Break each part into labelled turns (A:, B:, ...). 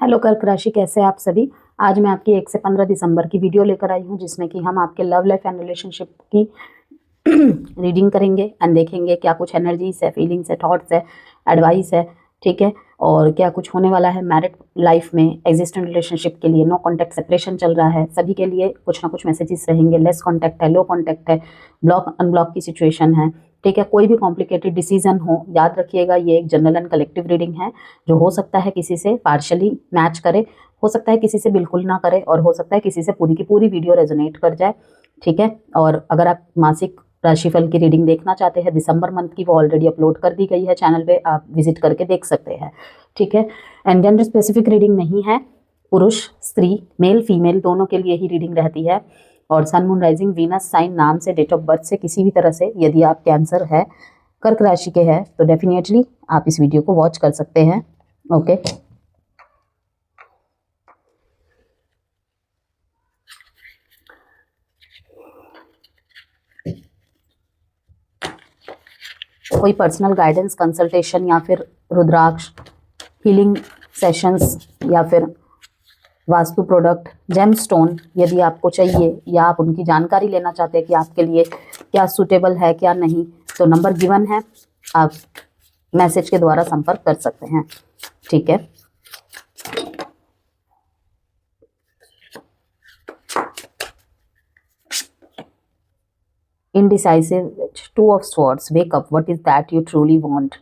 A: Hello कर्क राशि, कैसे हैं आप सभी। आज मैं आपकी 1 से 15 दिसंबर की वीडियो लेकर आई हूं, जिसमें कि हम आपके लव लाइफ एंड रिलेशनशिप की रीडिंग करेंगे एंड देखेंगे क्या कुछ एनर्जीज है, फीलिंग्स है, थॉट्स है, एडवाइस है, ठीक है। और क्या कुछ होने वाला है मैरिड लाइफ में, एग्जिस्टेंट रिलेशनशिप के लिए, नो कॉन्टैक्ट सेपरेशन चल रहा है, सभी के लिए कुछ ना कुछ मैसेजेस रहेंगे। लेस कॉन्टैक्ट है, लो कॉन्टैक्ट है, ब्लॉक अनब्लॉक की सिचुएशन है, ठीक है। कोई भी कॉम्प्लिकेटेड डिसीजन हो, याद रखिएगा ये एक जनरल एंड कलेक्टिव रीडिंग है, जो हो सकता है किसी से पार्शली मैच करे, हो सकता है किसी से बिल्कुल ना करे, और हो सकता है किसी से पूरी की पूरी वीडियो रेजोनेट कर जाए, ठीक है। और अगर आप मासिक राशिफल की रीडिंग देखना चाहते हैं दिसंबर मंथ की, वो ऑलरेडी अपलोड कर दी गई है चैनल पे, आप विजिट करके देख सकते हैं, ठीक है। एंड जेंडर स्पेसिफिक रीडिंग नहीं है, पुरुष स्त्री मेल फीमेल दोनों के लिए ही रीडिंग रहती है। और sun moon rising Venus sign नाम से, डेट ऑफ बर्थ से, किसी भी तरह से यदि आप कैंसर है, कर्क राशि के हैं, तो डेफिनेटली आप इस वीडियो को वॉच कर सकते हैं। ओके, कोई पर्सनल गाइडेंस, कंसल्टेशन या फिर रुद्राक्ष हीलिंग सेशंस या फिर वास्तु प्रोडक्ट, जेम स्टोन यदि आपको चाहिए, या आप उनकी जानकारी लेना चाहते हैं कि आपके लिए क्या सूटेबल है क्या नहीं, तो नंबर गिवन है, आप मैसेज के द्वारा संपर्क कर सकते हैं, ठीक है। Indecisive, 2 of swords, wake up, what is that you truly want,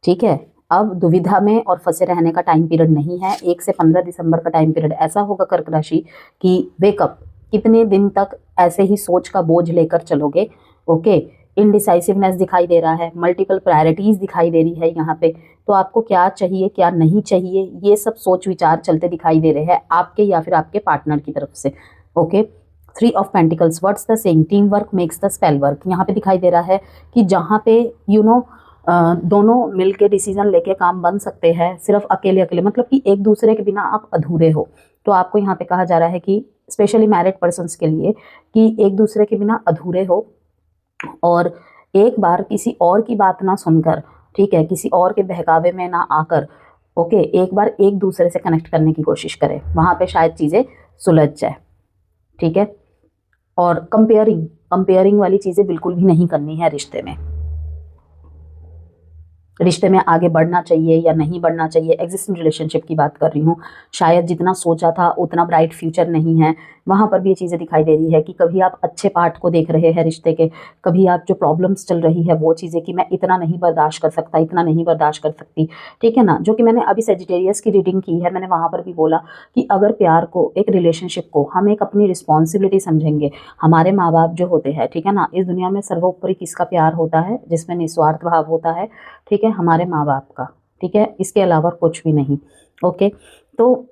A: ठीक है। अब दुविधा में और फंसे रहने का टाइम पीरियड नहीं है। 1 से 15 दिसंबर का टाइम पीरियड ऐसा होगा कर्क राशि कि वेकअप, कितने दिन तक ऐसे ही सोच का बोझ लेकर चलोगे। ओके, इनडिसाइसिवनेस दिखाई दे रहा है, मल्टीपल प्रायोरिटीज दिखाई दे रही है यहाँ पे, तो आपको क्या चाहिए क्या नहीं चाहिए, ये सब सोच विचार चलते दिखाई दे रहे हैं आपके या फिर आपके पार्टनर की तरफ से। Okay, 3 of pentacles, what's the saying, team work makes the spell work. यहाँ पे दिखाई दे रहा है कि जहाँ पे दोनों मिलके डिसीजन लेके काम बन सकते हैं, सिर्फ अकेले अकेले मतलब कि एक दूसरे के बिना आप अधूरे हो। तो आपको यहाँ पे कहा जा रहा है कि स्पेशली मैरिड पर्सन्स के लिए कि एक दूसरे के बिना अधूरे हो, और एक बार किसी और की बात ना सुनकर, ठीक है, किसी और के बहकावे में ना आकर, ओके, एक बार एक दूसरे से कनेक्ट करने की कोशिश करें, वहाँ पे शायद चीज़ें सुलझ जाए, ठीक है। और कंपेयरिंग वाली चीज़ें बिल्कुल भी नहीं करनी है रिश्ते में। रिश्ते में आगे बढ़ना चाहिए या नहीं बढ़ना चाहिए, एग्जिस्टिंग रिलेशनशिप की बात कर रही हूँ, शायद जितना सोचा था उतना ब्राइट फ्यूचर नहीं है, वहाँ पर भी ये चीज़ें दिखाई दे रही है कि कभी आप अच्छे पार्ट को देख रहे हैं रिश्ते के, कभी आप जो प्रॉब्लम्स चल रही है वो चीज़ें कि मैं इतना नहीं बर्दाश्त कर सकता, इतना नहीं बर्दाश्त कर सकती, ठीक है ना। जो कि मैंने अभी सेजिटेरियस की रीडिंग की है, मैंने वहाँ पर भी बोला कि अगर प्यार को, एक रिलेशनशिप को हम एक अपनी रिस्पॉन्सिबिलिटी समझेंगे, हमारे माँ बाप जो होते हैं, ठीक है ना, इस दुनिया में सर्वोपरि किसका प्यार होता है, जिसमें निस्वार्थ भाव होता है, ठीक है, हमारे माँ बाप का, ठीक है, इसके अलावा कुछ भी नहीं। ओके, तो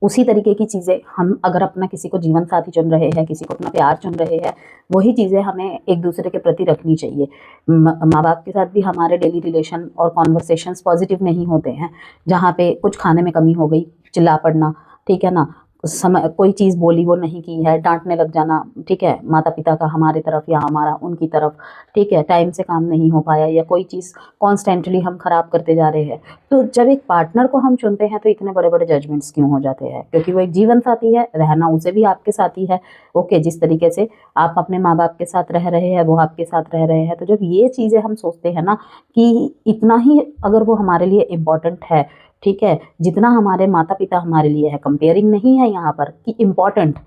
A: उसी तरीके की चीज़ें हम अगर अपना किसी को जीवन साथी चुन रहे हैं, किसी को अपना प्यार चुन रहे हैं, वही चीज़ें हमें एक दूसरे के प्रति रखनी चाहिए। माँ बाप के साथ भी हमारे डेली रिलेशन और कॉन्वर्सेशंस पॉजिटिव नहीं होते हैं, जहाँ पे कुछ खाने में कमी हो गई, चिल्ला पड़ना, ठीक है ना, समय कोई चीज़ बोली वो नहीं की है, डांटने लग जाना, ठीक है, माता पिता का हमारे तरफ या हमारा उनकी तरफ, ठीक है, टाइम से काम नहीं हो पाया या कोई चीज़ कॉन्स्टेंटली हम खराब करते जा रहे हैं। तो जब एक पार्टनर को हम चुनते हैं तो इतने बड़े बड़े जजमेंट्स क्यों हो जाते हैं, क्योंकि वो एक जीवन साथी है, रहना उसे भी आपके साथ ही है। ओके, जिस तरीके से आप अपने माँ बाप के साथ रह रहे हैं वो आपके साथ रह रहे हैं, तो जब ये चीज़ें हम सोचते हैं ना कि इतना ही अगर वो हमारे लिए इम्पोर्टेंट है, ठीक है, जितना हमारे माता पिता हमारे लिए है, कंपेयरिंग नहीं है यहाँ पर कि इम्पोर्टेंट।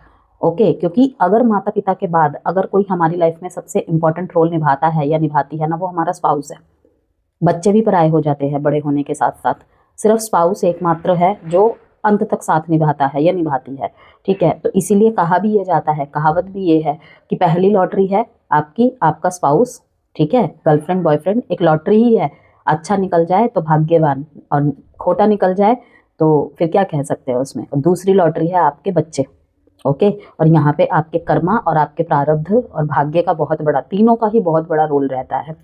A: ओके, क्योंकि अगर माता पिता के बाद अगर कोई हमारी लाइफ में सबसे इम्पोर्टेंट रोल निभाता है या निभाती है ना, वो हमारा स्पाउस है। बच्चे भी पराये हो जाते हैं बड़े होने के साथ साथ, सिर्फ स्पाउस एकमात्र है जो अंत तक साथ निभाता है या निभाती है, ठीक है। तो इसीलिए कहा भी ये जाता है, कहावत भी ये है कि पहली लॉटरी है आपकी, आपका स्पाउस, ठीक है, गर्लफ्रेंड बॉयफ्रेंड एक लॉटरी ही है, अच्छा निकल जाए तो भाग्यवान, और खोटा निकल जाए तो फिर क्या कह सकते हैं उसमें। और दूसरी लॉटरी है आपके बच्चे। ओके, और यहाँ पे आपके कर्मा और आपके प्रारब्ध और भाग्य का बहुत बड़ा, तीनों का ही बहुत बड़ा रोल रहता है,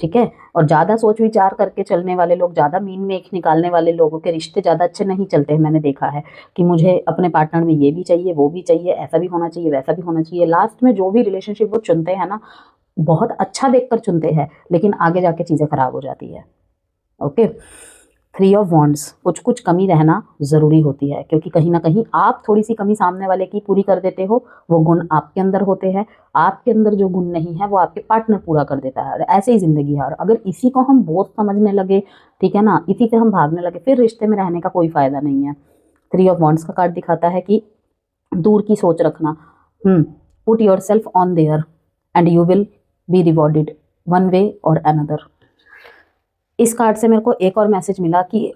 A: ठीक है। और ज़्यादा सोच विचार करके चलने वाले लोग, ज़्यादा मीन मेख निकालने वाले लोगों के रिश्ते ज़्यादा अच्छे नहीं चलते हैं। मैंने देखा है कि मुझे अपने पार्टनर में ये भी चाहिए, वो भी चाहिए, ऐसा भी होना चाहिए, वैसा भी होना चाहिए, लास्ट में जो भी रिलेशनशिप वो चुनते हैं ना, बहुत अच्छा देखकर चुनते हैं, लेकिन आगे जाके चीज़ें खराब हो जाती है। ओके, थ्री ऑफ वॉन्ड्स, कुछ कुछ कमी रहना ज़रूरी होती है, क्योंकि कहीं ना कहीं आप थोड़ी सी कमी सामने वाले की पूरी कर देते हो, वो गुण आपके अंदर होते हैं, आपके अंदर जो गुण नहीं है वो आपके पार्टनर पूरा कर देता है। और ऐसे ही ज़िंदगी है, और अगर इसी को हम बोझ समझने लगे, ठीक है ना, इसी से हम भागने लगे, फिर रिश्ते में रहने का कोई फ़ायदा नहीं है। थ्री ऑफ वॉन्ड्स का कार्ड दिखाता है कि दूर की सोच रखना। Put your self on their and you will be rewarded one way और अनदर। इस कार्ड से मेरे को एक और मैसेज मिला कि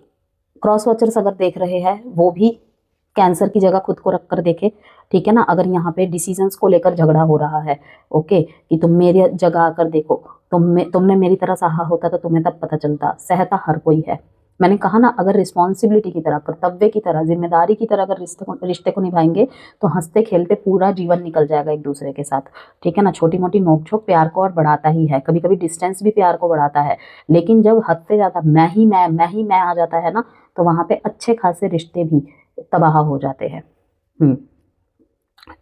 A: क्रॉस वॉचर्स अगर देख रहे हैं वो भी कैंसर की जगह खुद को रख कर देखे, ठीक है ना। अगर यहाँ पे डिसीजंस को लेकर झगड़ा हो रहा है, ओके, कि तुम मेरी जगह आकर देखो, तुमने मेरी तरह सहा होता तो तुम्हें तब पता चलता। सहता हर कोई है, मैंने कहा ना, अगर रिस्पॉन्सिबिलिटी की तरह, कर्तव्य की तरह, जिम्मेदारी की तरह अगर रिश्ते को निभाएंगे तो हंसते खेलते पूरा जीवन निकल जाएगा एक दूसरे के साथ, ठीक है ना। छोटी मोटी नोकझोंक प्यार को और बढ़ाता ही है, कभी कभी डिस्टेंस भी प्यार को बढ़ाता है, लेकिन जब हद से ज़्यादा मैं ही मैं आ जाता है ना, तो वहाँ पे अच्छे खासे रिश्ते भी तबाह हो जाते हैं।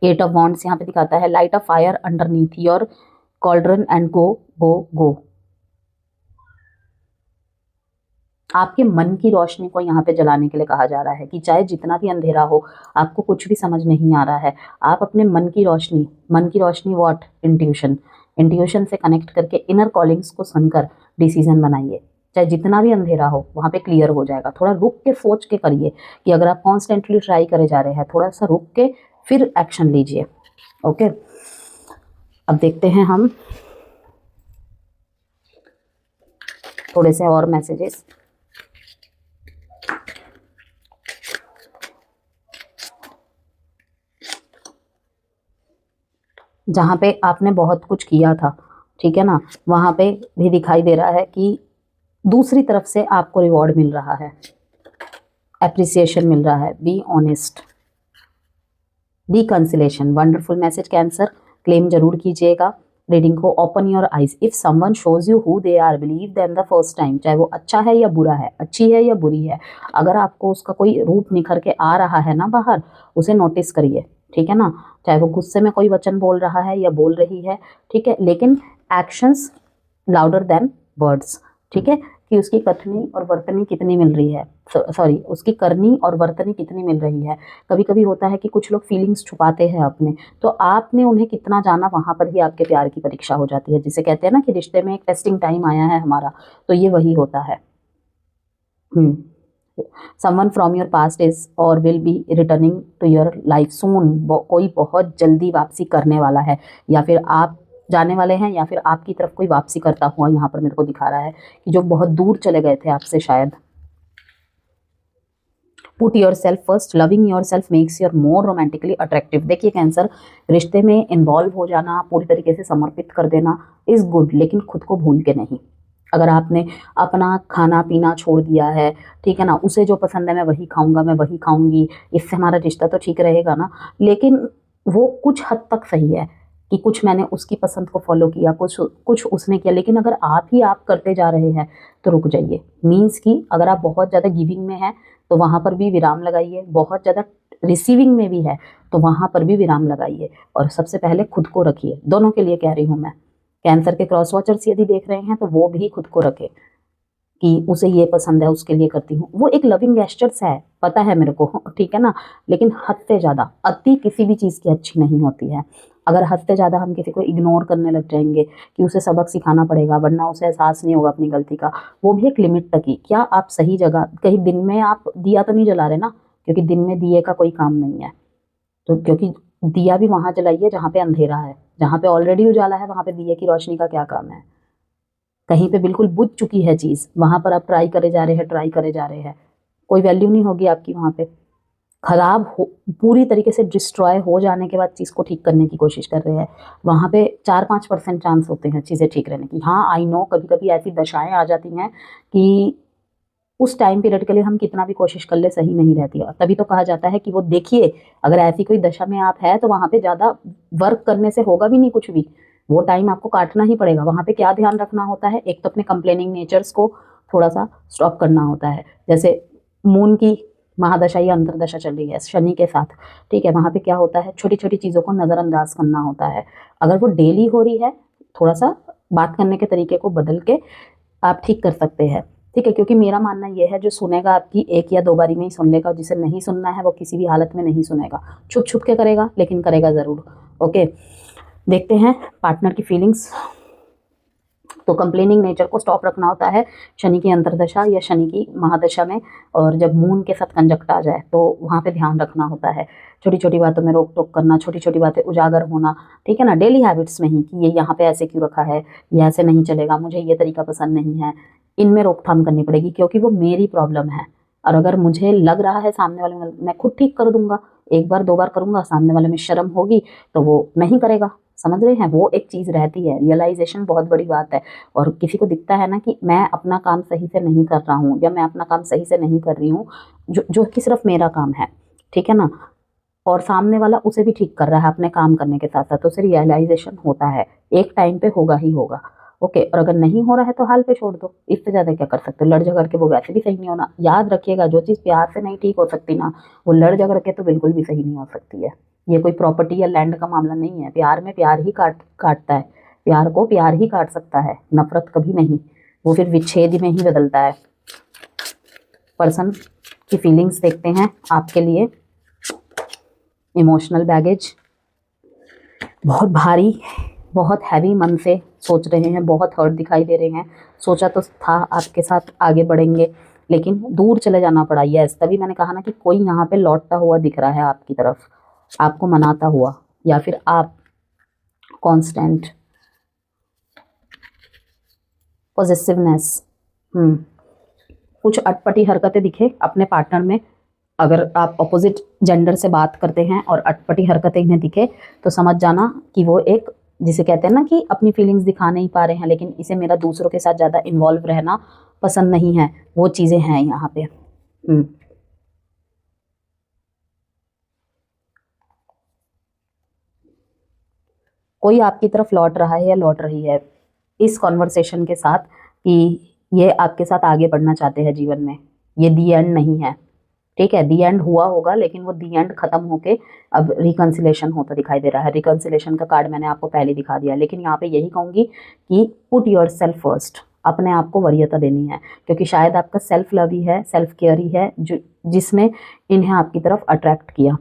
A: एट ऑफ वॉन्ड्स यहाँ पे दिखाता है light a fire underneath your cauldron and go go go. आपके मन की रोशनी को यहाँ पे जलाने के लिए कहा जा रहा है कि चाहे जितना भी अंधेरा हो, आपको कुछ भी समझ नहीं आ रहा है, आप अपने मन की रोशनी व्हाट, इंट्यूशन से कनेक्ट करके इनर कॉलिंग्स को सुनकर डिसीजन बनाइए। चाहे जितना भी अंधेरा हो वहाँ पे क्लियर हो जाएगा। थोड़ा रुक के सोच के करिए कि अगर आप कॉन्स्टेंटली ट्राई करे जा रहे हैं, थोड़ा सा रुक के फिर एक्शन लीजिए। ओके, अब देखते हैं हम थोड़े से और मैसेजेस। जहाँ पे आपने बहुत कुछ किया था, ठीक है ना, वहाँ पे भी दिखाई दे रहा है कि दूसरी तरफ से आपको रिवॉर्ड मिल रहा है, एप्रिसिएशन मिल रहा है। Be honest, reconciliation, wonderful message cancer, claim जरूर कीजिएगा रीडिंग को। Open your eyes, if someone shows you who they are, believe them the first time. चाहे वो अच्छा है या बुरा है, अच्छी है या बुरी है, अगर आपको उसका कोई रूप निखर के आ रहा है ना बाहर, उसे नोटिस करिए, ठीक है ना। चाहे वो गुस्से में कोई वचन बोल रहा है या बोल रही है, ठीक है, लेकिन एक्शंस लाउडर देन वर्ड्स, ठीक है, कि उसकी कथनी और वर्तनी कितनी मिल रही है, सॉरी, उसकी करनी और वर्तनी कितनी मिल रही है। कभी कभी होता है कि कुछ लोग फीलिंग्स छुपाते हैं अपने, तो आपने उन्हें कितना जाना, वहाँ पर ही आपके प्यार की परीक्षा हो जाती है। जिसे कहते हैं ना कि रिश्ते में एक टेस्टिंग टाइम आया है हमारा, तो ये वही होता है। Someone from your past is और will be returning to your life soon. कोई बहुत जल्दी वापसी करने वाला है, या फिर आप जाने वाले हैं, या फिर आपकी तरफ कोई वापसी करता हुआ यहाँ पर मेरे को दिखा रहा है कि जो बहुत दूर चले गए थे आपसे शायद। Put your self first, loving your self makes your more romantically attractive. देखिए कैंसर, रिश्ते में इन्वॉल्व हो जाना, पूरी तरीके से समर्पित कर देना इज गुड, लेकिन खुद को भूल के नहीं। अगर आपने अपना खाना पीना छोड़ दिया है, ठीक है ना, उसे जो पसंद है मैं वही खाऊंगा, मैं वही खाऊंगी, इससे हमारा रिश्ता तो ठीक रहेगा ना, लेकिन वो कुछ हद तक सही है कि कुछ मैंने उसकी पसंद को फॉलो किया, कुछ उसने किया, लेकिन अगर आप करते जा रहे हैं तो रुक जाइए। मीन्स कि अगर आप बहुत ज़्यादा गिविंग में हैं तो वहाँ पर भी विराम लगाइए, बहुत ज़्यादा रिसीविंग में भी है तो वहाँ पर भी विराम लगाइए, और सबसे पहले खुद को रखिए। दोनों के लिए कह रही हूँ मैं। कैंसर के क्रॉस वॉचर्स यदि देख रहे हैं तो वो भी खुद को रखे कि उसे ये पसंद है, उसके लिए करती हूँ। वो एक लविंग गेस्चर्स है, पता है मेरे को, ठीक है ना, लेकिन हद से ज़्यादा अति किसी भी चीज़ की अच्छी नहीं होती है। अगर हद से ज़्यादा हम किसी को इग्नोर करने लग जाएंगे कि उसे सबक सिखाना पड़ेगा वरना उसे एहसास नहीं होगा अपनी गलती का, वो भी एक लिमिट तक ही। क्या आप सही जगह, कहीं दिन में आप दिया तो नहीं जला रहे ना, क्योंकि दिन में दिए का कोई काम नहीं है, तो क्योंकि दिया भी वहाँ जलाइए जहाँ पे अंधेरा है, जहाँ पे ऑलरेडी उजाला है वहाँ पे दिए की रोशनी का क्या काम है। कहीं पे बिल्कुल बुझ चुकी है चीज़, वहाँ पर आप ट्राई करे जा रहे हैं, कोई वैल्यू नहीं होगी आपकी वहाँ पे। खराब हो, पूरी तरीके से डिस्ट्रॉय हो जाने के बाद चीज़ को ठीक करने की कोशिश कर रहे हैं, वहाँ पे 4-5% चांस होते हैं चीज़ें ठीक रहने की। हाँ, आई नो कभी कभी ऐसी दशाएं आ जाती हैं कि उस टाइम पीरियड के लिए हम कितना भी कोशिश कर ले सही नहीं रहती, और तभी तो कहा जाता है कि वो देखिए, अगर ऐसी कोई दशा में आप है तो वहाँ पे ज़्यादा वर्क करने से होगा भी नहीं कुछ भी, वो टाइम आपको काटना ही पड़ेगा। वहाँ पे क्या ध्यान रखना होता है, एक तो अपने कंप्लेनिंग नेचर्स को थोड़ा सा स्टॉप करना होता है। जैसे मून की महादशा या अंतरदशा चल रही है शनि के साथ, ठीक है, वहाँ पे क्या होता है, छोटी छोटी चीज़ों को नज़रअंदाज करना होता है। अगर वो डेली हो रही है, थोड़ा सा बात करने के तरीके को बदल के आप ठीक कर सकते हैं, ठीक है, क्योंकि मेरा मानना ये है जो सुनेगा आपकी 1 या 2 बारी में ही सुन लेगा, जिसे नहीं सुनना है वो किसी भी हालत में नहीं सुनेगा, छुप छुप के करेगा लेकिन करेगा ज़रूर। ओके, देखते हैं पार्टनर की फीलिंग्स। तो कंप्लेनिंग नेचर को स्टॉप रखना होता है शनि की अंतर्दशा या शनि की महादशा में, और जब मून के साथ कंजक्ट आ जाए तो वहाँ पे ध्यान रखना होता है। छोटी छोटी बातों में रोक टोक करना, छोटी छोटी बातें उजागर होना, ठीक है ना, डेली हैबिट्स में ही कि ये यहाँ पे ऐसे क्यों रखा है, ये ऐसे नहीं चलेगा, मुझे ये तरीका पसंद नहीं है, इनमें रोकथाम करनी पड़ेगी क्योंकि वो मेरी प्रॉब्लम है। और अगर मुझे लग रहा है सामने वाले में, मैं खुद ठीक कर दूंगा, 1 बार 2 बार करूंगा, सामने वाले में शर्म होगी तो वो नहीं करेगा। समझ रहे हैं, वो एक चीज़ रहती है। रियलाइजेशन बहुत बड़ी बात है। और किसी को दिखता है ना कि मैं अपना काम सही से नहीं कर रहा हूँ या मैं अपना काम सही से नहीं कर रही हूँ, जो कि सिर्फ मेरा काम है, ठीक है ना, और सामने वाला उसे भी ठीक कर रहा है अपने काम करने के साथ साथ, तो उसे रियलाइजेशन होता है, एक टाइम पे होगा ही होगा। ओके, और अगर नहीं हो रहा है तो हाल पे छोड़ दो, इससे ज़्यादा क्या कर सकते हो। लड़ झगड़ के वो वैसे भी सही नहीं होना। याद रखिएगा, जो चीज़ प्यार से नहीं ठीक हो सकती ना, वो लड़ झगड़ के तो बिल्कुल भी सही नहीं हो सकती है। ये कोई प्रॉपर्टी या लैंड का मामला नहीं है। प्यार में प्यार ही काटता है, प्यार को प्यार ही काट सकता है, नफरत कभी नहीं। वो फिर विच्छेद में ही बदलता है। पर्सन की फीलिंग्स देखते हैं आपके लिए। इमोशनल बैगेज बहुत भारी, बहुत हैवी मन से सोच रहे हैं, बहुत हर्ट दिखाई दे रहे हैं। सोचा तो था आपके साथ आगे बढ़ेंगे लेकिन दूर चले जाना पड़ा। यस, तभी मैंने कहा ना कि कोई यहाँ पे लौटता हुआ दिख रहा है आपकी तरफ, आपको मनाता हुआ, या फिर आप कांस्टेंट पॉजिटिवनेस, कुछ अटपटी हरकतें दिखे अपने पार्टनर में। अगर आप अपोजिट जेंडर से बात करते हैं और अटपटी हरकतें इन्हें दिखे तो समझ जाना कि वो एक, जिसे कहते हैं ना कि अपनी फीलिंग्स दिखा नहीं पा रहे हैं लेकिन इसे मेरा दूसरों के साथ ज़्यादा इन्वॉल्व रहना पसंद नहीं है, वो चीज़ें हैं यहाँ पे। कोई आपकी तरफ लौट रहा है या लौट रही है इस कॉन्वर्सेशन के साथ कि ये आपके साथ आगे बढ़ना चाहते हैं जीवन में। ये दी एंड नहीं है, ठीक है, दी एंड हुआ होगा लेकिन वो दी एंड खत्म होके अब रिकंसिलेशन होता दिखाई दे रहा है। रिकंसिलेशन का कार्ड मैंने आपको पहले दिखा दिया, लेकिन यहाँ पे यही कहूँगी कि पुट योर सेल्फ फर्स्ट, अपने आप को वरीयता देनी है, क्योंकि शायद आपका सेल्फ लव ही है, सेल्फ केयर ही है जो जिसने इन्हें आपकी तरफ अट्रैक्ट किया।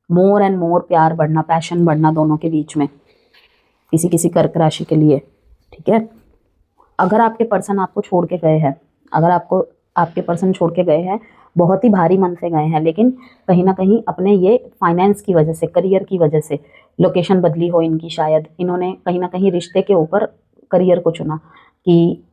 A: मोर एंड मोर प्यार बढ़ना, पैशन बढ़ना दोनों के बीच में, किसी किसी कर्क राशि के लिए, ठीक है। अगर आपके पर्सन आपको छोड़ के गए हैं, अगर आपके पर्सन छोड़ के गए हैं, बहुत ही भारी मन से गए हैं, लेकिन कहीं ना कहीं अपने ये फाइनेंस की वजह से, करियर की वजह से, लोकेशन बदली हो इनकी, शायद इन्होंने कहीं ना कहीं रिश्ते के ऊपर करियर को चुना कि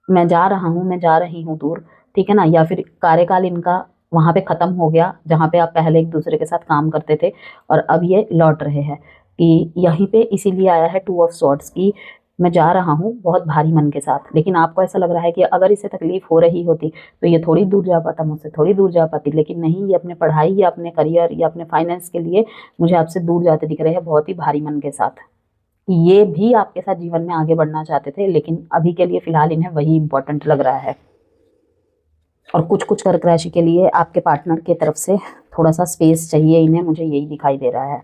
A: मैं जा रहा हूँ, मैं जा रही हूँ दूर, ठीक है ना, या फिर कार्यकाल इनका वहाँ पे ख़त्म हो गया जहाँ पे आप पहले एक दूसरे के साथ काम करते थे और अब ये लौट रहे हैं कि यहीं पे इसीलिए आया है 2 ऑफ स्वॉर्ड्स की मैं जा रहा हूँ बहुत भारी मन के साथ। लेकिन आपको ऐसा लग रहा है कि अगर इसे तकलीफ हो रही होती तो ये थोड़ी दूर जा पाता, मुझसे थोड़ी दूर जा पाती, लेकिन नहीं, ये अपने पढ़ाई या अपने करियर या अपने फाइनेंस के लिए मुझे आपसे दूर जाते दिख रहे हैं बहुत ही भारी मन के साथ। ये भी आपके साथ जीवन में आगे बढ़ना चाहते थे लेकिन अभी के लिए फ़िलहाल इन्हें वही इम्पोर्टेंट लग रहा है। और कुछ कुछ कर्क राशि के लिए आपके पार्टनर की तरफ से थोड़ा सा स्पेस चाहिए इन्हें, मुझे यही दिखाई दे रहा है।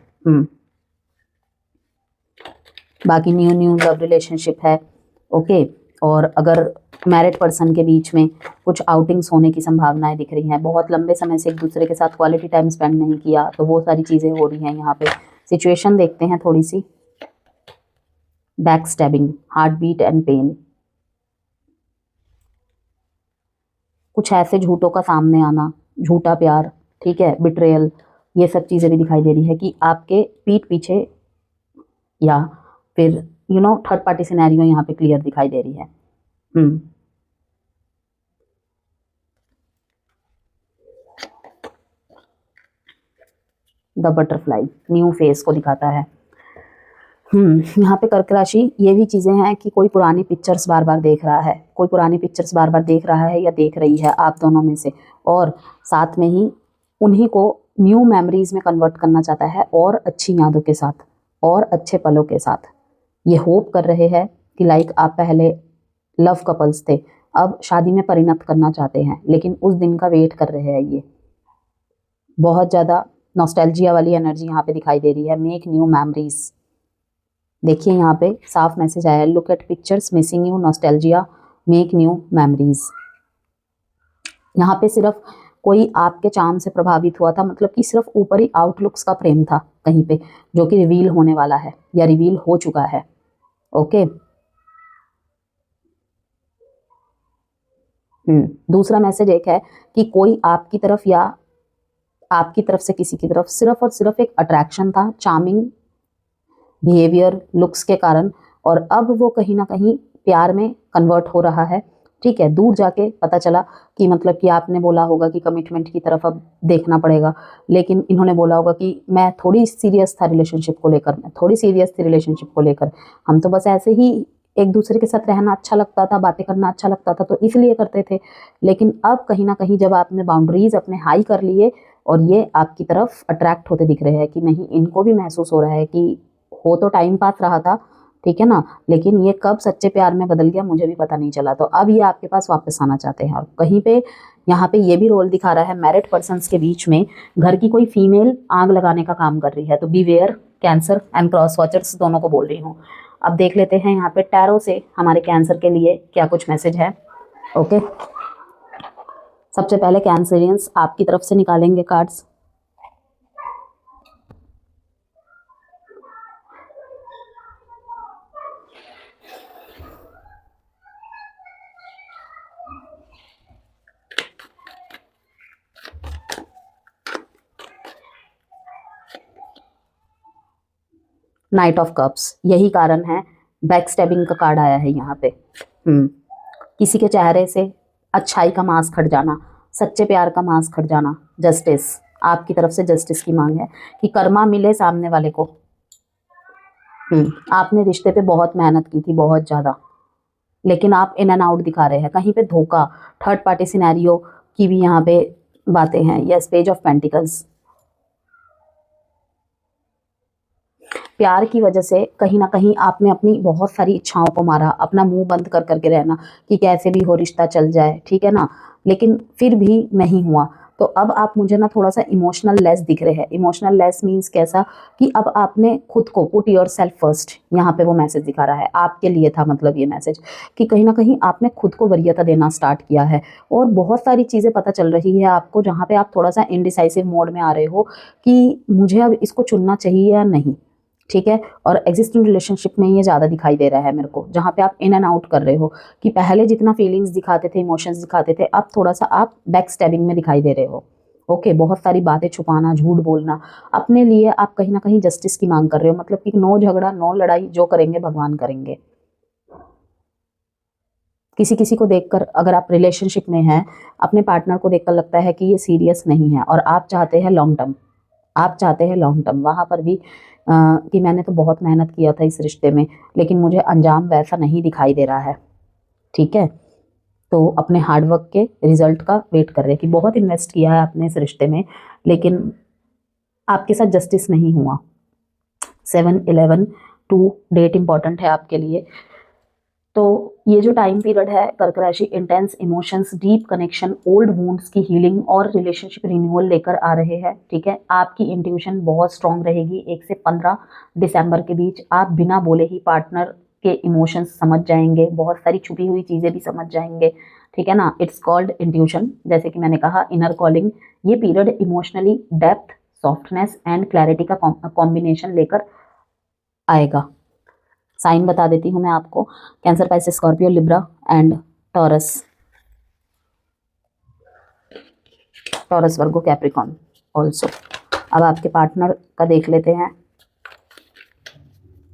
A: बाकी न्यू लव रिलेशनशिप है, ओके। और अगर मैरिड पर्सन के बीच में कुछ आउटिंग्स होने की संभावनाएं दिख रही हैं, बहुत लंबे समय से एक दूसरे के साथ क्वालिटी टाइम स्पेंड नहीं किया, तो वो सारी चीज़ें हो रही हैं यहाँ पे। सिचुएशन देखते हैं थोड़ी सी। Back stabbing, heart beat and pain, कुछ ऐसे झूठों का सामने आना, झूठा प्यार, ठीक है, बिट्रेयल, ये सब चीज़ें भी दिखाई दे रही है कि आपके पीठ पीछे, या फिर थर्ड पार्टी सिनेरियो यहाँ पे क्लियर दिखाई दे रही है। द बटरफ्लाई न्यू फेस को दिखाता है। यहाँ पे कर्क राशि ये भी चीज़ें हैं कि कोई पुरानी पिक्चर्स बार बार देख रहा है, कोई पुरानी पिक्चर्स बार बार देख रहा है या देख रही है आप दोनों में से, और साथ में ही उन्हीं को न्यू मेमोरीज में कन्वर्ट करना चाहता है और अच्छी यादों के साथ और अच्छे पलों के साथ। ये होप कर रहे हैं कि लाइक आप पहले लव कपल्स थे, अब शादी में परिणत करना चाहते हैं, लेकिन उस दिन का वेट कर रहे हैं। ये बहुत ज़्यादा नॉस्टैल्जिया वाली एनर्जी यहाँ पे दिखाई दे रही है। मेक न्यू मेमोरीज, देखिए यहाँ पे साफ मैसेज आया है, look at pictures missing you, nostalgia make new memories. यहाँ पे सिर्फ कोई आपके चार्म से प्रभावित हुआ था, मतलब कि सिर्फ ऊपरी आउटलुक्स का प्रेम था कहीं पे, जो कि रिवील होने वाला है या रिवील हो चुका है। ओके। दूसरा मैसेज एक है कि कोई आपकी तरफ या आपकी तरफ से किसी की तरफ सिर्फ और सिर्फ एक अट्रैक्शन था, चार्मिंग बिहेवियर लुक्स के कारण, और अब वो कहीं ना कहीं प्यार में कन्वर्ट हो रहा है। ठीक है, दूर जाके पता चला कि मतलब कि आपने बोला होगा कि कमिटमेंट की तरफ अब देखना पड़ेगा, लेकिन इन्होंने बोला होगा कि मैं थोड़ी सीरियस था रिलेशनशिप को लेकर, मैं थोड़ी सीरियस थी रिलेशनशिप को लेकर, हम तो बस ऐसे ही एक दूसरे के साथ रहना अच्छा लगता था, बातें करना अच्छा लगता था, तो इसलिए करते थे। लेकिन अब कहीं ना कहीं जब आपने बाउंड्रीज अपने हाई कर लिए और ये आपकी तरफ अट्रैक्ट होते दिख रहे हैं कि नहीं, इनको भी महसूस हो रहा है कि हो तो टाइम पास रहा था, ठीक है ना, लेकिन ये कब सच्चे प्यार में बदल गया मुझे भी पता नहीं चला। तो अब ये आपके पास वापस आना चाहते हैं। और कहीं पे यहाँ पे ये भी रोल दिखा रहा है, मैरिड पर्सन्स के बीच में घर की कोई फीमेल आग लगाने का काम कर रही है। तो beware cancer and cross watchers दोनों को बोल रही हूँ। अब देख लेते हैं यहाँ पे टैरो से हमारे कैंसर के लिए क्या कुछ मैसेज है। ओके, सबसे पहले कैंसरियंस आपकी तरफ से निकालेंगे कार्ड्स। नाइट ऑफ कप्स, यही कारण है, बैक स्टैबिंग का कार्ड आया है यहाँ पे। किसी के चेहरे से अच्छाई का मास्क हट जाना, सच्चे प्यार का मास्क हट जाना, जस्टिस, आपकी तरफ से जस्टिस की मांग है कि कर्मा मिले सामने वाले को। आपने रिश्ते पे बहुत मेहनत की थी, बहुत ज़्यादा, लेकिन आप इन एंड आउट दिखा रहे हैं, कहीं पे धोखा, थर्ड पार्टी सिनेरियो की भी यहाँ पे बातें हैं। यस, पेज ऑफ पेंटिकल्स, प्यार की वजह से कहीं ना कहीं आपने अपनी बहुत सारी इच्छाओं को मारा, अपना मुंह बंद कर करके रहना कि कैसे भी हो रिश्ता चल जाए, ठीक है ना, लेकिन फिर भी नहीं हुआ। तो अब आप मुझे ना थोड़ा सा इमोशनल लेस दिख रहे हैं। इमोशनल लेस मीन्स कैसा, कि अब आपने खुद को पुट योर सेल्फ फर्स्ट, यहाँ पे वो मैसेज दिखा रहा है आपके लिए था, मतलब ये मैसेज कि कहीं ना कहीं आपने खुद को वरीयता देना स्टार्ट किया है। और बहुत सारी चीज़ें पता चल रही है आपको, जहाँ पे आप थोड़ा सा इनडिसाइसिव मोड में आ रहे हो कि मुझे अब इसको चुनना चाहिए या नहीं, ठीक है। और एग्जिस्टिंग रिलेशनशिप में ये ज़्यादा दिखाई दे रहा है मेरे को, जहाँ पे आप इन एंड आउट कर रहे हो कि पहले जितना फीलिंग्स दिखाते थे, इमोशंस दिखाते थे, अब थोड़ा सा आप बैक स्टैबिंग में दिखाई दे रहे हो। ओके, बहुत सारी बातें छुपाना, झूठ बोलना, अपने लिए आप कहीं ना कहीं जस्टिस की मांग कर रहे हो, मतलब कि नो झगड़ा नो लड़ाई, जो करेंगे भगवान करेंगे। किसी किसी को देखकर, अगर आप रिलेशनशिप में हैं, अपने पार्टनर को देखकर लगता है कि ये सीरियस नहीं है और आप चाहते हैं लॉन्ग टर्म, आप चाहते हैं लॉन्ग टर्म। वहाँ पर भी कि मैंने तो बहुत मेहनत किया था इस रिश्ते में, लेकिन मुझे अंजाम वैसा नहीं दिखाई दे रहा है, ठीक है। तो अपने हार्डवर्क के रिजल्ट का वेट कर रहे हैं कि बहुत इन्वेस्ट किया है आपने इस रिश्ते में, लेकिन आपके साथ जस्टिस नहीं हुआ। 7/11/2 डेट इंपॉर्टेंट है आपके लिए। तो ये जो टाइम पीरियड है कर्क राशि, intense emotions, deep connection, old wounds की हीलिंग और रिलेशनशिप रिन्यूअल लेकर आ रहे हैं, ठीक है। आपकी इंट्यूशन बहुत स्ट्रांग रहेगी। 1 से 15 दिसंबर के बीच आप बिना बोले ही पार्टनर के इमोशंस समझ जाएंगे, बहुत सारी छुपी हुई चीज़ें भी समझ जाएंगे, ठीक है ना। इट्स कॉल्ड इंट्यूशन, जैसे कि मैंने कहा इनर कॉलिंग। ये period emotionally depth, softness and clarity का कॉम्बिनेशन लेकर आएगा। साइन बता देती हूँ मैं आपको, cancer, Pisces, Scorpio, Libra and taurus, taurus, Virgo, Capricorn also. अब आपके पार्टनर का देख लेते हैं।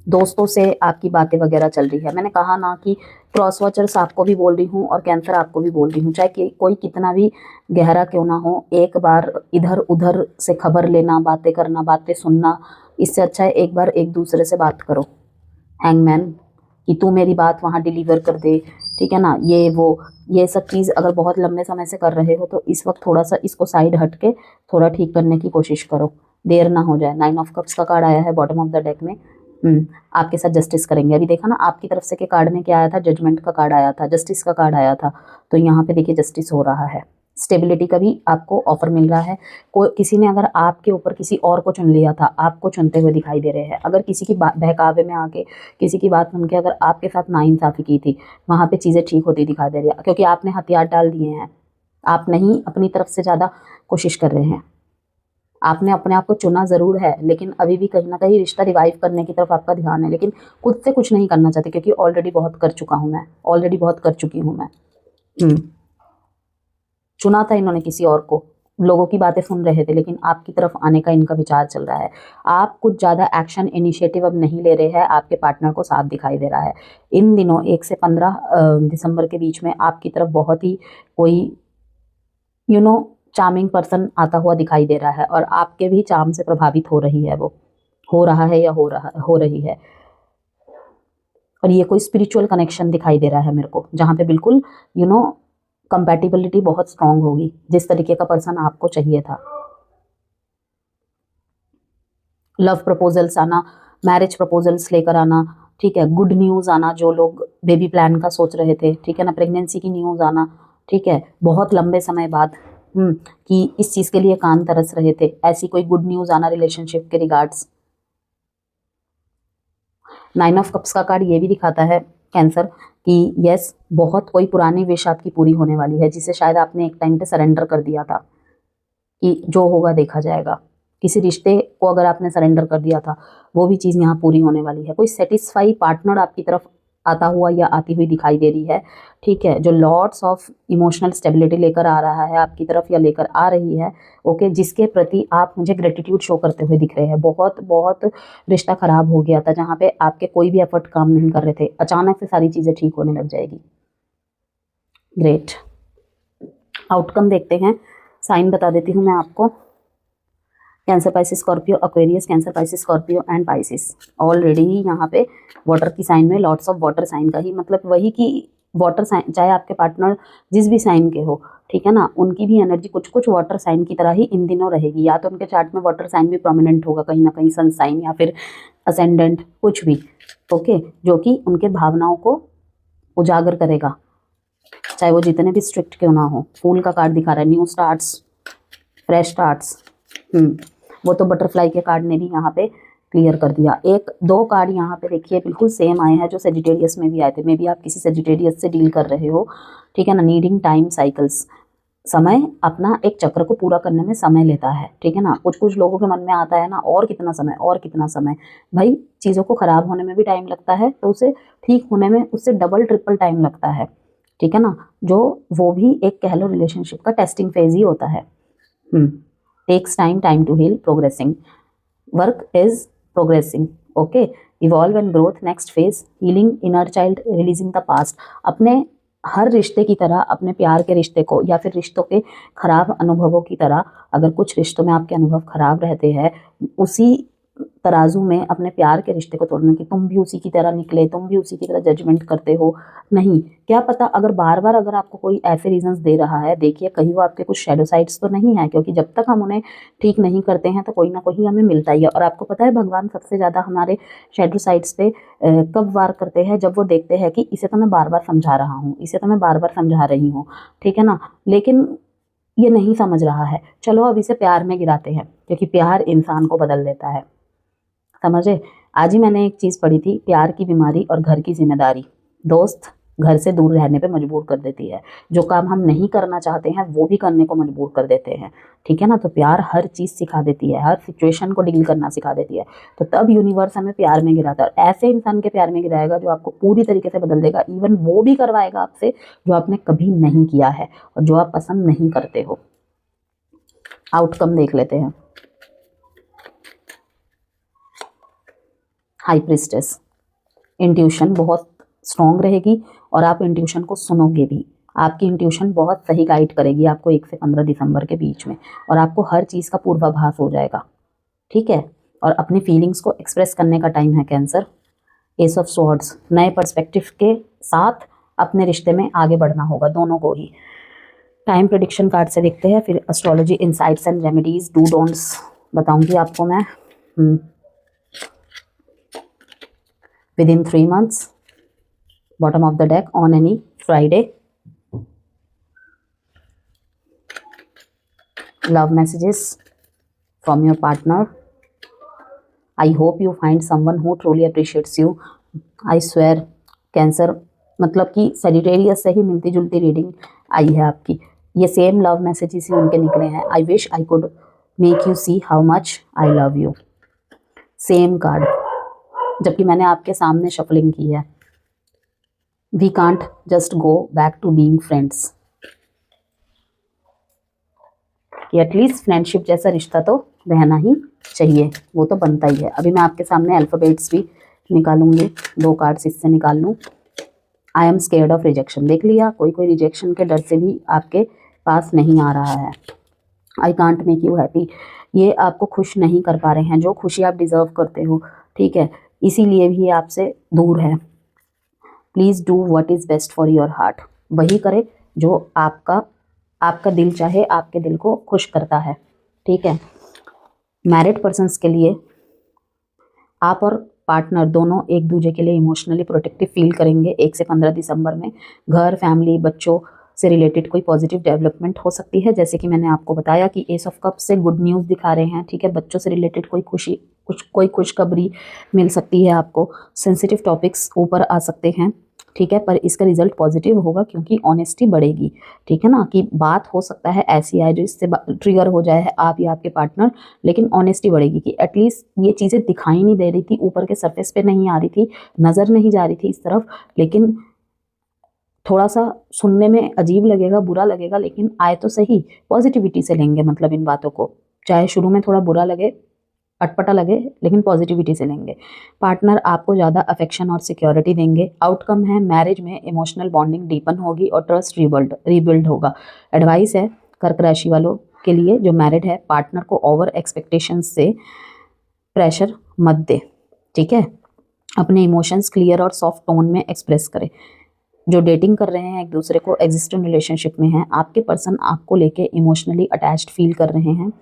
A: दोस्तों से आपकी बातें वगैरह चल रही है। मैंने कहा ना कि क्रॉस वॉचर्स आपको भी बोल रही हूँ और कैंसर आपको भी बोल रही हूँ, चाहे कि कोई कितना भी गहरा क्यों ना हो, एक बार इधर उधर से खबर लेना, बातें करना, बातें सुनना, इससे अच्छा है एक बार एक दूसरे से बात करो। हैंगमैन, कि तू मेरी बात वहाँ डिलीवर कर दे, ठीक है ना, ये वो, ये सब चीज़ अगर बहुत लंबे समय से कर रहे हो तो इस वक्त थोड़ा सा इसको साइड हट के थोड़ा ठीक करने की कोशिश करो, देर ना हो जाए। 9 ऑफ कप्स का कार्ड आया है बॉटम ऑफ द डेक में। आपके साथ जस्टिस करेंगे। अभी देखा ना आपकी तरफ से के कार्ड में क्या आया था, जजमेंट का कार्ड आया था, जस्टिस का कार्ड आया था, तो यहाँ पे देखिए जस्टिस हो रहा है, स्टेबिलिटी का भी आपको ऑफर मिल रहा है। कोई किसी ने अगर आपके ऊपर किसी और को चुन लिया था, आपको चुनते हुए दिखाई दे रहे हैं। अगर किसी की बहकावे में आके किसी की बात सुन के अगर आपके साथ नाइंसाफ़ी की थी, वहाँ पे चीज़ें ठीक होती दिखाई दे रही है, क्योंकि आपने हथियार डाल दिए हैं। आप नहीं अपनी तरफ से ज़्यादा कोशिश कर रहे हैं। आपने अपने आप को चुना ज़रूर है, लेकिन अभी भी कहीं न कहीं रिश्ता रिवाइव करने की तरफ आपका ध्यान है, लेकिन खुद से कुछ नहीं करना चाहते, क्योंकि ऑलरेडी बहुत कर चुका हूँ मैं, ऑलरेडी बहुत कर चुकी हूँ मैं। चुना था इन्होंने किसी और को, लोगों की बातें सुन रहे थे, लेकिन आपकी तरफ आने का इनका विचार चल रहा है। आप कुछ ज़्यादा एक्शन इनिशिएटिव अब नहीं ले रहे हैं, आपके पार्टनर को साफ दिखाई दे रहा है। इन दिनों 1 से 15 दिसंबर के बीच में आपकी तरफ बहुत ही कोई चार्मिंग पर्सन आता हुआ दिखाई दे रहा है, और आपके भी चार्म से प्रभावित हो रही है, वो हो रहा है या हो रही है। और ये कोई स्पिरिचुअल कनेक्शन दिखाई दे रहा है मेरे को, जहाँ पे बिल्कुल कंपैटिबिलिटी बहुत स्ट्रांग होगी, जिस तरीके का पर्सन आपको चाहिए था। लव प्रपोजल्स आना, मैरिज प्रपोजल्स लेकर आना, ठीक है, गुड न्यूज़ आना, जो लोग बेबी प्लान का सोच रहे थे, ठीक है ना, प्रेगनेंसी की न्यूज़ आना, ठीक है, बहुत लंबे समय बाद कि इस चीज़ के लिए कान तरस रहे थे, ऐसी कोई गुड न्यूज़ आना रिलेशनशिप के रिगार्ड्स। 9 ऑफ कप्स का कार्ड ये भी दिखाता है कैंसर कि यस, बहुत कोई पुरानी विश आपकी पूरी होने वाली है, जिसे शायद आपने एक टाइम पे सरेंडर कर दिया था कि जो होगा देखा जाएगा। किसी रिश्ते को अगर आपने सरेंडर कर दिया था, वो भी चीज़ यहाँ पूरी होने वाली है। कोई सेटिस्फाई पार्टनर आपकी तरफ आता हुआ या आती हुई दिखाई दे रही है, ठीक है, जो लॉट्स ऑफ इमोशनल स्टेबिलिटी लेकर आ रहा है आपकी तरफ या लेकर आ रही है, ओके, जिसके प्रति आप मुझे ग्रेटिट्यूड शो करते हुए दिख रहे हैं। बहुत बहुत रिश्ता खराब हो गया था, जहाँ पे आपके कोई भी एफर्ट काम नहीं कर रहे थे, अचानक से सारी चीज़ें ठीक होने लग जाएगी। ग्रेट, आउटकम देखते हैं, साइन बता देती हूँ मैं आपको। Cancer, Pisces, Scorpio, Aquarius, cancer, Pisces, Scorpio and Pisces. Already यहाँ पे वाटर की साइन में लॉट्स ऑफ वाटर साइन का ही मतलब वही कि वाटर साइन, चाहे आपके पार्टनर जिस भी साइन के हो, ठीक है ना, उनकी भी एनर्जी कुछ कुछ वाटर साइन की तरह ही इन दिनों रहेगी। या तो उनके चार्ट में वाटर साइन भी प्रोमिनेंट होगा कहीं ना कहीं, सन साइन या फिर असेंडेंट, कुछ भी, ओके, जो कि उनके भावनाओं को उजागर करेगा, चाहे वो जितने भी स्ट्रिक्ट क्यों ना हो। फूल का कार्ड दिखा रहा है, न्यू स्टार्ट्स, फ्रेश स्टार्ट्स। वो तो बटरफ्लाई के कार्ड ने भी यहाँ पे क्लियर कर दिया। एक दो कार्ड यहाँ पे देखिए बिल्कुल सेम आए हैं जो सेजिटेरियस में भी आए थे। मे बी आप किसी सेजिटेरियस से डील कर रहे हो, ठीक है ना। नीडिंग टाइम साइकिल्स, समय अपना एक चक्र को पूरा करने में समय लेता है, ठीक है ना। कुछ कुछ लोगों के मन में आता है ना, और कितना समय, और कितना समय। भाई चीज़ों को ख़राब होने में भी टाइम लगता है, तो उसे ठीक होने में उससे डबल ट्रिपल टाइम लगता है, ठीक है ना। जो वो भी एक कह लो रिलेशनशिप का टेस्टिंग फेज ही होता है। Takes time to heal, progressing, work is progressing, okay, evolve and growth, next phase, healing inner child, releasing the past. अपने हर रिश्ते की तरह अपने प्यार के रिश्ते को या फिर रिश्तों के खराब अनुभवों की तरह, अगर कुछ रिश्तों में आपके अनुभव खराब रहते हैं, उसी तराजू में अपने प्यार के रिश्ते को तोड़ने की, तुम भी उसी की तरह निकले, तुम भी उसी की तरह जजमेंट करते हो, नहीं, क्या पता अगर बार बार अगर आपको कोई ऐसे रीजंस दे रहा है, देखिए कहीं वो आपके कुछ शैडो साइड्स तो नहीं है, क्योंकि जब तक हम उन्हें ठीक नहीं करते हैं तो कोई ना कोई हमें मिलता ही है। और आपको पता है भगवान सबसे ज़्यादा हमारे शैडो साइड्स पे कब वार करते हैं, जब वो देखते हैं कि इसे तो मैं बार बार समझा रहा हूँ, इसे तो मैं बार बार समझा रही हूँ, ठीक है ना, लेकिन ये नहीं समझ रहा है। चलो अब इसे प्यार में गिराते हैं, क्योंकि प्यार इंसान को बदल देता है, समझे। आज ही मैंने एक चीज़ पढ़ी थी, प्यार की बीमारी और घर की जिम्मेदारी दोस्त घर से दूर रहने पे मजबूर कर देती है। जो काम हम नहीं करना चाहते हैं वो भी करने को मजबूर कर देते हैं, ठीक है ना। तो प्यार हर चीज़ सिखा देती है, हर सिचुएशन को डील करना सिखा देती है। तो तब यूनिवर्स हमें प्यार में गिराता है, और ऐसे इंसान के प्यार में गिराएगा जो आपको पूरी तरीके से बदल देगा। इवन वो भी करवाएगा आपसे जो आपने कभी नहीं किया है और जो आप पसंद नहीं करते हो। आउटकम देख लेते हैं। हाई प्रिस्टेस, इंट्यूशन बहुत स्ट्रॉन्ग रहेगी और आप इंट्यूशन को सुनोगे भी। आपकी इंट्यूशन बहुत सही गाइड करेगी आपको 1 से 15 दिसंबर के बीच में, और आपको हर चीज़ का पूर्वाभास हो जाएगा, ठीक है। और अपनी फीलिंग्स को एक्सप्रेस करने का टाइम है कैंसर। एस ऑफ स्वॉर्ड्स, नए पर्सपेक्टिव के साथ अपने रिश्ते में आगे बढ़ना होगा दोनों को ही। टाइम प्रेडिक्शन कार्ड से देखते हैं, फिर astrology insights and remedies, do don'ts बताऊंगी आपको मैं। Within 3 months, bottom of the deck on any Friday. Love messages from your partner. I hope you find someone who truly appreciates you. I swear cancer, मतलब कि Sagittarius से ही मिलती जुलती reading I है आपकी। ये सेम लव मैसेजेस ही उनके निकले हैं। I wish I could make you see how much I love you. Same card, जबकि मैंने आपके सामने शफलिंग की है। We can't just go back to being friends, कि एटलीस्ट फ्रेंडशिप जैसा रिश्ता तो रहना ही चाहिए, वो तो बनता ही है। अभी मैं आपके सामने अल्फ़ाबेट्स भी निकालूंगी, 2 कार्ड्स इससे निकाल लूँ। I am scared of rejection, देख लिया, कोई रिजेक्शन के डर से भी आपके पास नहीं आ रहा है। I can't make you happy, ये आपको खुश नहीं कर पा रहे हैं, जो खुशी आप डिज़र्व करते हो, ठीक है, इसीलिए भी आपसे दूर है। Please do what is best for your heart, वही करे जो आपका दिल चाहे, आपके दिल को खुश करता है, ठीक है। मैरिड पर्सन्स के लिए आप और पार्टनर दोनों एक दूसरे के लिए इमोशनली प्रोटेक्टिव फील करेंगे 1 से 15 दिसंबर में। घर, फैमिली, बच्चों से रिलेटेड कोई पॉजिटिव डेवलपमेंट हो सकती है, जैसे कि मैंने आपको बताया कि एस ऑफ कप से गुड न्यूज़ दिखा रहे हैं, ठीक है। बच्चों से रिलेटेड कोई खुशखबरी मिल सकती है आपको। सेंसिटिव टॉपिक्स ऊपर आ सकते हैं, ठीक है, पर इसका रिजल्ट पॉजिटिव होगा क्योंकि ऑनेस्टी बढ़ेगी, ठीक है ना। कि बात हो सकता है ऐसी आए जो इससे ट्रिगर हो जाए है आप या आपके पार्टनर, लेकिन ऑनेस्टी बढ़ेगी कि एटलीस्ट ये चीज़ें दिखाई नहीं दे रही थी, ऊपर के सरफेस पे नहीं आ रही थी, नज़र नहीं जा रही थी इस तरफ, लेकिन थोड़ा सा सुनने में अजीब लगेगा, बुरा लगेगा, लेकिन आए तो सही, पॉजिटिविटी से लेंगे, मतलब इन बातों को, चाहे शुरू में थोड़ा बुरा लगे, अटपटा लगे, लेकिन पॉजिटिविटी से लेंगे। पार्टनर आपको ज़्यादा अफेक्शन और सिक्योरिटी देंगे। आउटकम है मैरिज में इमोशनल बॉन्डिंग डीपन होगी और ट्रस्ट रीबिल्ड होगा। एडवाइस है कर्क राशि वालों के लिए जो मैरिड है, पार्टनर को ओवर एक्सपेक्टेशंस से प्रेशर मत दे, ठीक है। अपने इमोशंस क्लियर और सॉफ्ट टोन में एक्सप्रेस करें। जो डेटिंग कर रहे हैं, एक दूसरे को एग्जिस्टिंग रिलेशनशिप में हैं, आपके पर्सन आपको लेके इमोशनली अटैच्ड फील कर रहे हैं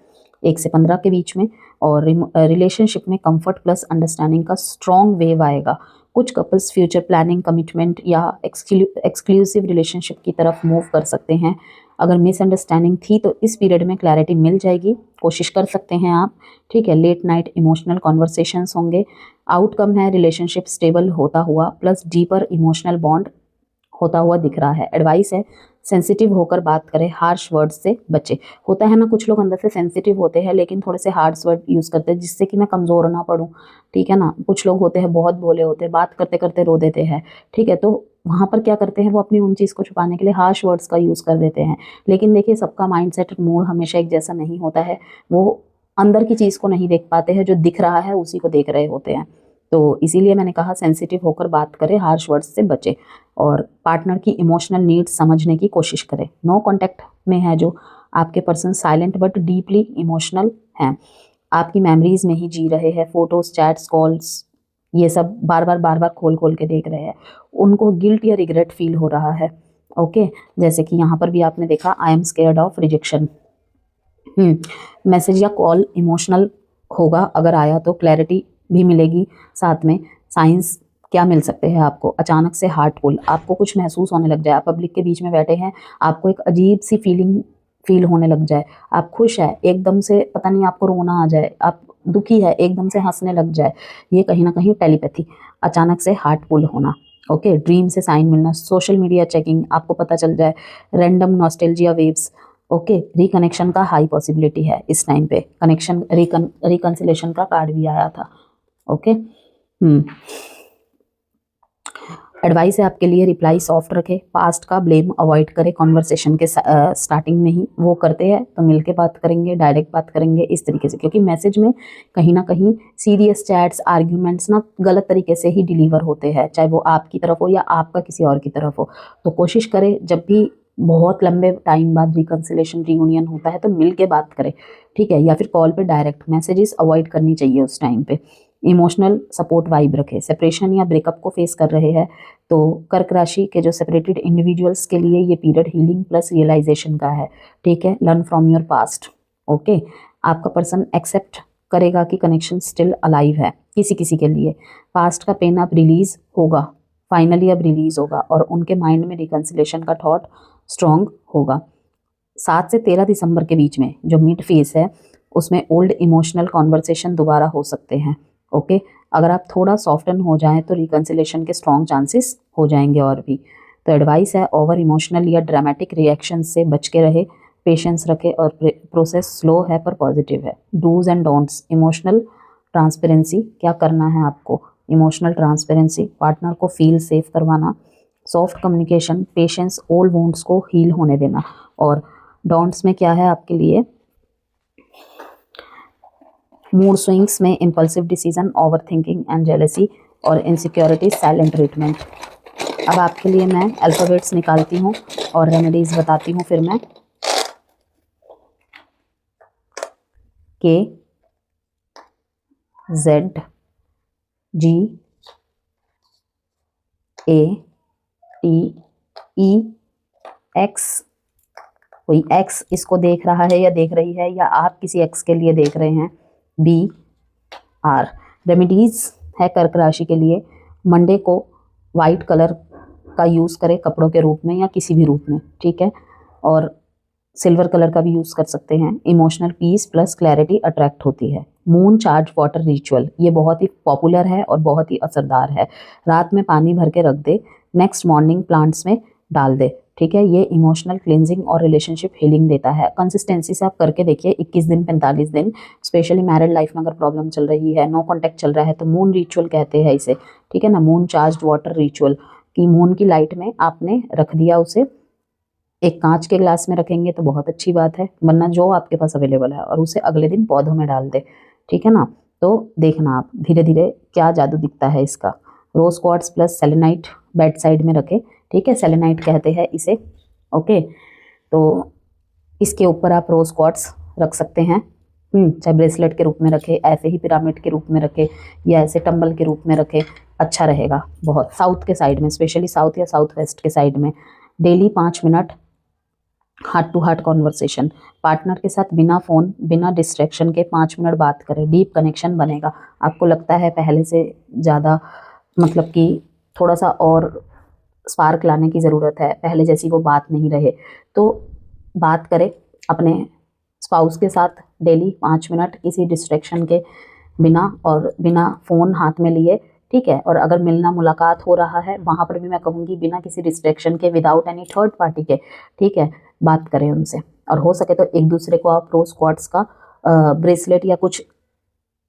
A: 1 से 15 के बीच में, और रिलेशनशिप में कंफर्ट प्लस अंडरस्टैंडिंग का स्ट्रॉन्ग वेव आएगा। कुछ कपल्स फ्यूचर प्लानिंग, कमिटमेंट या एक्सक्लूसिव रिलेशनशिप की तरफ मूव कर सकते हैं। अगर मिसअंडरस्टैंडिंग थी तो इस पीरियड में क्लैरिटी मिल जाएगी, कोशिश कर सकते हैं आप, ठीक है। लेट नाइट इमोशनल कॉन्वर्सेशंस होंगे। आउटकम है रिलेशनशिप स्टेबल होता हुआ प्लस डीपर इमोशनल बॉन्ड होता हुआ दिख रहा है। एडवाइस है सेंसिटिव होकर बात करें, हार्श वर्ड से बचे। होता है ना, कुछ लोग अंदर से सेंसिटिव होते हैं लेकिन थोड़े से हार्श वर्ड यूज़ करते हैं जिससे कि मैं कमज़ोर ना पड़ूं, ठीक है ना। कुछ लोग होते हैं बहुत भोले होते हैं, बात करते करते रो देते हैं, ठीक है। तो वहाँ पर क्या करते हैं, वो अपनी उन चीज़ को छुपाने के लिए हार्श वर्ड्स का यूज़ कर देते हैं। लेकिन देखिए, सबका माइंडसेट मूड हमेशा एक जैसा नहीं होता है, वो अंदर की चीज़ को नहीं देख पाते हैं, जो दिख रहा है उसी को देख रहे होते हैं। तो इसीलिए मैंने कहा सेंसिटिव होकर बात करें, हार्श वर्ड्स से बचे, और पार्टनर की इमोशनल नीड्स समझने की कोशिश करें। नो कॉन्टैक्ट में है जो आपके person, silent but deeply emotional हैं, आपकी मेमोरीज में ही जी रहे हैं। फोटोज, चैट्स, कॉल्स, ये सब बार बार खोल खोल के देख रहे हैं। उनको गिल्ट या रिग्रेट फील हो रहा है, ओके। जैसे कि यहाँ पर भी आपने देखा, I am scared of rejection. Message या कॉल इमोशनल होगा, अगर आया तो क्लैरिटी भी मिलेगी साथ में। साइंस क्या मिल सकते हैं आपको, अचानक से हार्ट पुल, आपको कुछ महसूस होने लग जाए, आप पब्लिक के बीच में बैठे हैं, आपको एक अजीब सी फील होने लग जाए, आप खुश है एकदम से, पता नहीं आपको रोना आ जाए, आप दुखी है एकदम से हंसने लग जाए, ये कहीं ना कहीं टेलीपैथी, अचानक से हार्ट पुल होना, ओके। ड्रीम से साइन मिलना, सोशल मीडिया चेकिंग, आपको पता चल जाए, random nostalgia waves, okay. Reconnection का हाई पॉसिबिलिटी है इस टाइम पे, कनेक्शन रिकंसिलेशन का कार्ड भी आया था, ओके। एडवाइस है आपके लिए, रिप्लाई सॉफ्ट रखें, पास्ट का ब्लेम अवॉइड करें। कॉन्वर्सेशन के स्टार्टिंग में ही वो करते हैं तो मिलके बात करेंगे, डायरेक्ट बात करेंगे इस तरीके से, क्योंकि मैसेज में कहीं ना कहीं सीरियस चैट्स, आर्ग्यूमेंट्स ना गलत तरीके से ही डिलीवर होते हैं, चाहे वो आपकी तरफ हो या आपका किसी और की तरफ हो। तो कोशिश करें जब भी बहुत लंबे टाइम बाद रिकंसिलेशन, रियूनियन होता है तो मिल के बात करें, ठीक है, या फिर कॉल पे डायरेक्ट। मैसेजेस अवॉइड करनी चाहिए उस टाइम पे। इमोशनल सपोर्ट वाइब रखें। सेपरेशन या ब्रेकअप को फेस कर रहे हैं तो कर्क राशि के जो सेपरेटेड इंडिविजुअल्स के लिए ये पीरियड हीलिंग प्लस रियलाइजेशन का है, ठीक है। Learn from your past, okay. आपका पर्सन एक्सेप्ट करेगा कि कनेक्शन स्टिल अलाइव है किसी किसी के लिए। पास्ट का पेन अब रिलीज होगा, फाइनली अब रिलीज होगा, और उनके माइंड में रिकंसिलेशन का थॉट स्ट्रॉन्ग होगा। 7 से 13 दिसंबर के बीच में जो मिड फेज है उसमें ओल्ड इमोशनल कॉन्वर्सेशन दोबारा हो सकते हैं। ओके, अगर आप थोड़ा सॉफ्टन हो जाएं तो रिकन्सिलेशन के स्ट्रॉन्ग चांसेस हो जाएंगे और भी। तो एडवाइस है ओवर इमोशनल या ड्रामेटिक रिएक्शन से बच के रहे, पेशेंस रखे और प्रोसेस स्लो है पर पॉजिटिव है। Dos and don'ts, emotional transparency, क्या करना है आपको? इमोशनल ट्रांसपेरेंसी, पार्टनर को फील सेफ करवाना, soft communication, patience, old wounds को हील होने देना। और डोंट्स में क्या है आपके लिए? मूड स्विंग्स में impulsive decision, overthinking and jealousy और इनसिक्योरिटी, साइलेंट ट्रीटमेंट। अब आपके लिए मैं अल्फ़ाबेट्स निकालती हूँ और रेमेडीज बताती हूँ। फिर मैं K, Z, G, A, T, E, X। कोई X इसको देख रहा है या देख रही है, या आप किसी X के लिए देख रहे हैं। B, R। रेमेडीज है कर्क राशि के लिए, मंडे को वाइट कलर का यूज़ करें कपड़ों के रूप में या किसी भी रूप में, ठीक है। और सिल्वर कलर का भी यूज़ कर सकते हैं। Emotional peace plus clarity attract होती है। मून चार्ज वाटर रिचुअल, ये बहुत ही पॉपुलर है और बहुत ही असरदार है। रात में पानी भर के रख दे, नेक्स्ट मॉर्निंग प्लांट्स में डाल दे, ठीक है। ये इमोशनल क्लिनजिंग और रिलेशनशिप हीलिंग देता है। कंसिस्टेंसी से आप करके देखिए, 21 दिन 45 दिन। स्पेशली मैरिड लाइफ में अगर प्रॉब्लम चल रही है, नो कॉन्टैक्ट चल रहा है, तो मून रिचुअल कहते हैं इसे, ठीक है ना। मून चार्ज वाटर रिचुअल की मून की लाइट में आपने रख दिया उसे, एक कांच के ग्लास में रखेंगे तो बहुत अच्छी बात है, वरना जो आपके पास अवेलेबल है, और उसे अगले दिन पौधों में डाल दे, ठीक है ना। तो देखना आप धीरे धीरे क्या जादू दिखता है इसका। Rose quartz plus selenite bed side में रखे, ठीक है, सेलेनाइट कहते हैं इसे। ओके, तो इसके ऊपर आप रोज क्वार्ट्स रख सकते हैं, चाहे ब्रेसलेट के रूप में रखे, ऐसे ही पिरामिड के रूप में रखे, या ऐसे टंबल के रूप में रखे, अच्छा रहेगा बहुत। साउथ के साइड में, स्पेशली साउथ या साउथ वेस्ट के साइड में daily 5 minute heart to heart conversation, partner के साथ बिना फ़ोन बिना डिस्ट्रैक्शन के 5 मिनट बात करें, डीप कनेक्शन बनेगा। आपको लगता है पहले से ज़्यादा, मतलब कि थोड़ा सा और स्पार्क लाने की ज़रूरत है, पहले जैसी वो बात नहीं रहे, तो बात करें अपने स्पाउस के साथ डेली 5 मिनट किसी डिस्ट्रैक्शन के बिना और बिना फ़ोन हाथ में लिए, ठीक है। और अगर मिलना मुलाकात हो रहा है वहाँ पर भी मैं कहूँगी बिना किसी डिस्ट्रैक्शन के, विदाउट एनी थर्ड पार्टी के, ठीक है, बात करें उनसे। और हो सके तो एक दूसरे को आप रोज क्वार्ट्स का ब्रेसलेट या कुछ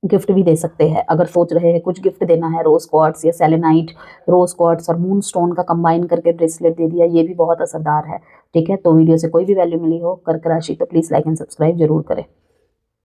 A: गिफ्ट भी दे सकते हैं। अगर सोच रहे हैं कुछ गिफ्ट देना है, रोज क्वार्ट्स या सेलेनाइट, रोज क्वार्ट्स और मून स्टोन का कंबाइन करके ब्रेसलेट दे दिया, ये भी बहुत असरदार है, ठीक है। तो वीडियो से कोई भी वैल्यू मिली हो कर्क राशि तो प्लीज़ लाइक एंड सब्सक्राइब जरूर करें।